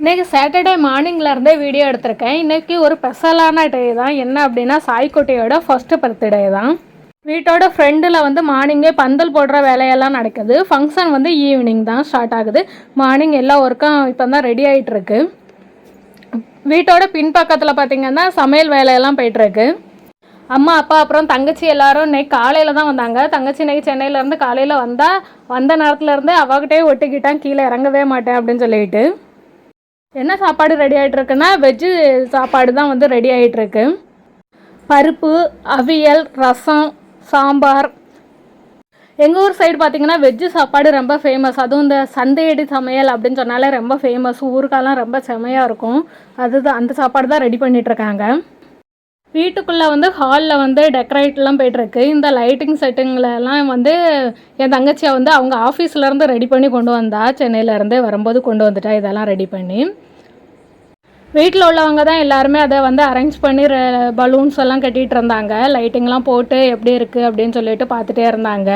இன்றைக்கி Saturday மார்னிங்லேருந்தே video எடுத்திருக்கேன். இன்றைக்கி ஒரு ஸ்பெஷலான டே தான். என்ன அப்படின்னா சாய்க்குட்டியோட ஃபஸ்ட்டு பர்த்டே தான். வீட்டோட ஃப்ரெண்டில் மார்னிங்கே பந்தல் போடுற வேலையெல்லாம் நடக்குது. ஃபங்க்ஷன் ஈவினிங் தான் ஸ்டார்ட் ஆகுது. மார்னிங் எல்லா ஒர்க்கும் இப்போ தான் ரெடி ஆகிட்டுருக்கு. வீட்டோட பின்பக்கத்தில் பார்த்திங்கன்னா சமையல் வேலையெல்லாம் போய்ட்டுருக்கு. அம்மா அப்பா அப்புறம் தங்கச்சி எல்லோரும் இன்றைக்கி காலையில் தான் வந்தாங்க. தங்கச்சி இன்றைக்கி சென்னையிலேருந்து காலையில் வந்த நேரத்துலேருந்து அவகிட்டே ஒட்டிக்கிட்டான், கீழே இறங்கவே மாட்டேன் அப்படின்னு சொல்லிட்டு. என்ன சாப்பாடு ரெடி ஆகிட்டுருக்குன்னா வெஜ்ஜு சாப்பாடு தான் ரெடி ஆகிட்டுருக்கு. பருப்பு, அவியல், ரசம், சாம்பார். எங்கள் ஊர் சைடு பார்த்திங்கன்னா வெஜ்ஜு சாப்பாடு ரொம்ப ஃபேமஸ். அதுவும் இந்த சந்தையடி சமையல் அப்படின்னு சொன்னாலே ரொம்ப ஃபேமஸ். ஊருக்கெல்லாம் ரொம்ப செமையாக இருக்கும். அதுதான் அந்த சாப்பாடு தான் ரெடி பண்ணிகிட்ருக்காங்க. வீட்டுக்குள்ளே ஹாலில் டெக்கரேட்லாம் போய்ட்டுருக்கு. இந்த லைட்டிங் செட்டிங்லலாம் என் தங்கச்சியை அவங்க ஆஃபீஸ்லேருந்து ரெடி பண்ணி கொண்டு வந்தா. சென்னையிலேருந்தே வரும்போது கொண்டு வந்துட்டா இதெல்லாம் ரெடி பண்ணி. வீட்டில் உள்ளவங்க தான் எல்லாருமே அதை அரேஞ்ச் பண்ணி பலூன்ஸ் எல்லாம் கட்டிகிட்டு இருந்தாங்க. லைட்டிங்லாம் போட்டு எப்படி இருக்குது அப்படின்னு சொல்லிட்டு பார்த்துட்டே இருந்தாங்க.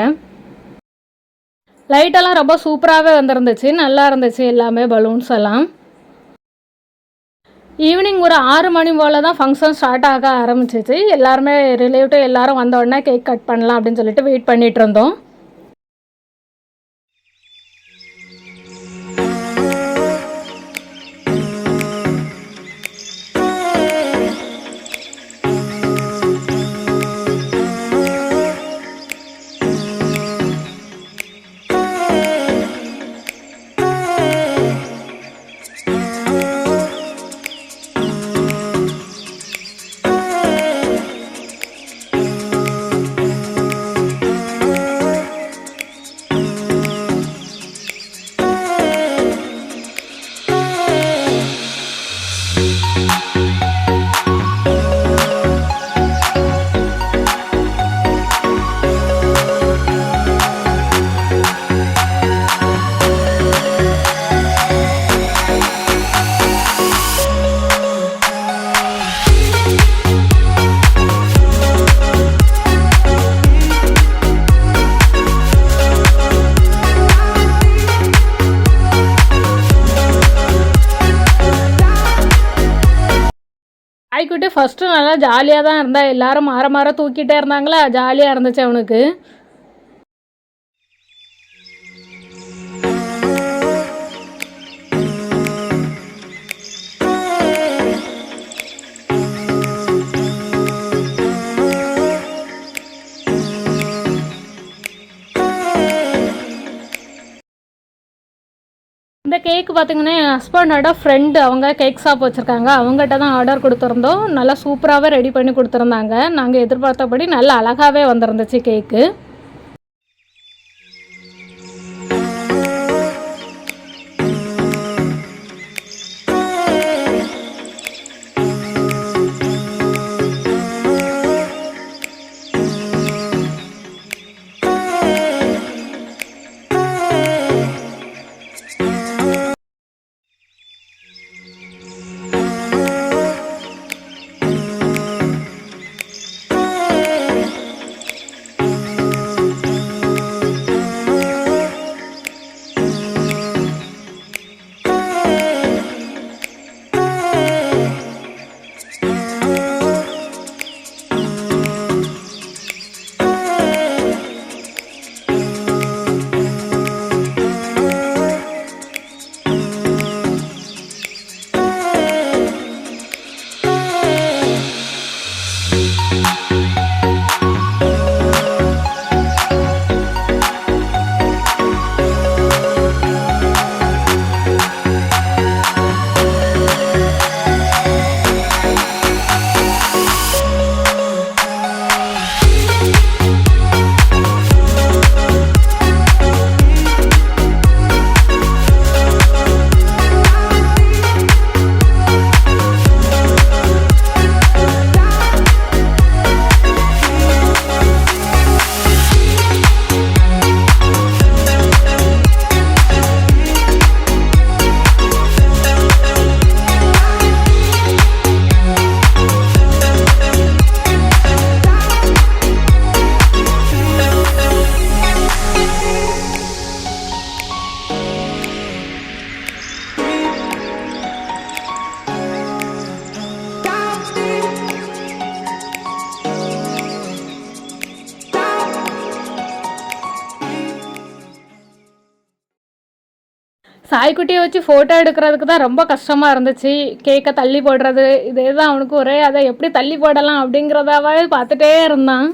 லைட்டெல்லாம் ரொம்ப சூப்பராகவே வந்துருந்துச்சு, நல்லா இருந்துச்சு எல்லாமே பலூன்ஸ் எல்லாம். ஈவினிங் ஒரு 6 மணி போல் தான் ஃபங்க்ஷன் ஸ்டார்ட் ஆக ஆரம்பிச்சிச்சு. எல்லாருமே ரிலேட்டிவ் எல்லோரும் வந்த உடனே கேக் கட் பண்ணலாம் அப்படின்னு சொல்லிட்டு வெயிட் பண்ணிகிட்டு இருந்தோம். நாய்க்குட்டி ஃபஸ்ட்டு நல்லா ஜாலியாக தான் இருந்தா. எல்லோரும் மாற தூக்கிட்டே இருந்தாங்களா, ஜாலியாக இருந்துச்சு அவனுக்கு. இந்த கேக்கு பார்த்திங்கன்னா என் ஹஸ்பண்டோட ஃப்ரெண்டு அவங்க கேக் ஷாப் வச்சுருக்காங்க. அவங்ககிட்ட தான் ஆர்டர் கொடுத்துருந்தோம். நல்லா சூப்பராகவே ரெடி பண்ணி கொடுத்துருந்தாங்க. நாங்கள் எதிர்பார்த்தபடி நல்லா அழகாகவே வந்துருந்துச்சு கேக்கு. சாய்க்குட்டியை வச்சு ஃபோட்டோ எடுக்கிறதுக்கு தான் ரொம்ப கஷ்டமாக இருந்துச்சு. கேக்கை தள்ளி போடுறது இதே தான் அவனுக்கு ஒரே அதை எப்படி தள்ளி போடலாம் அப்படிங்கிறதாவே பார்த்துட்டே இருந்தான்.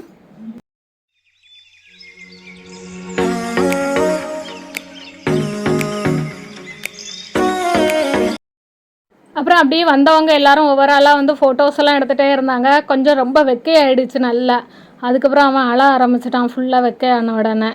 அப்புறம் அப்படியே வந்தவங்க எல்லாரும் ஒவ்வொரு ஆளாக வந்து ஃபோட்டோஸ் எல்லாம் எடுத்துகிட்டே இருந்தாங்க. கொஞ்சம் ரொம்ப வெக்கையாயிடுச்சு நல்லா. அதுக்கப்புறம் அவன் அழ ஆரம்பிச்சிட்டான் ஃபுல்லாக வெக்கையான உடனே.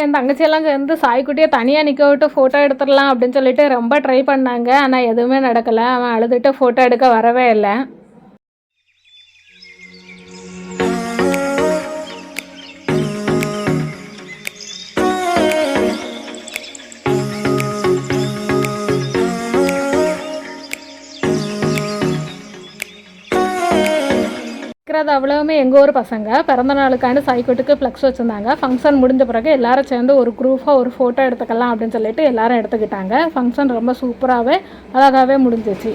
என் தங்கச்சியெல்லாம் சேர்ந்து சாய்க்குட்டியை தனியாக நிற்க விட்டு ஃபோட்டோ எடுத்துடலாம் அப்படின்னு சொல்லிட்டு ரொம்ப ட்ரை பண்ணாங்க. ஆனால் எதுவுமே நடக்கலை. அவன் அழுதுட்டு ஃபோட்டோ எடுக்க வரவே இல்லை. இருக்கிறது அவ்வளவுமே எங்கள் ஊர் பசங்க பிறந்த நாளுக்காண்டு சாய்க்குட்டிக்கு ஃப்ளக்ஸ் வச்சுருந்தாங்க. ஃபங்க்ஷன் முடிஞ்ச பிறகு எல்லாரும் சேர்ந்து ஒரு குரூப்பாக ஒரு ஃபோட்டோ எடுத்துக்கலாம் அப்படின்னு சொல்லிட்டு எல்லாரும் எடுத்துக்கிட்டாங்க. ஃபங்க்ஷன் ரொம்ப சூப்பராகவே அழகாகவே முடிஞ்சிச்சு.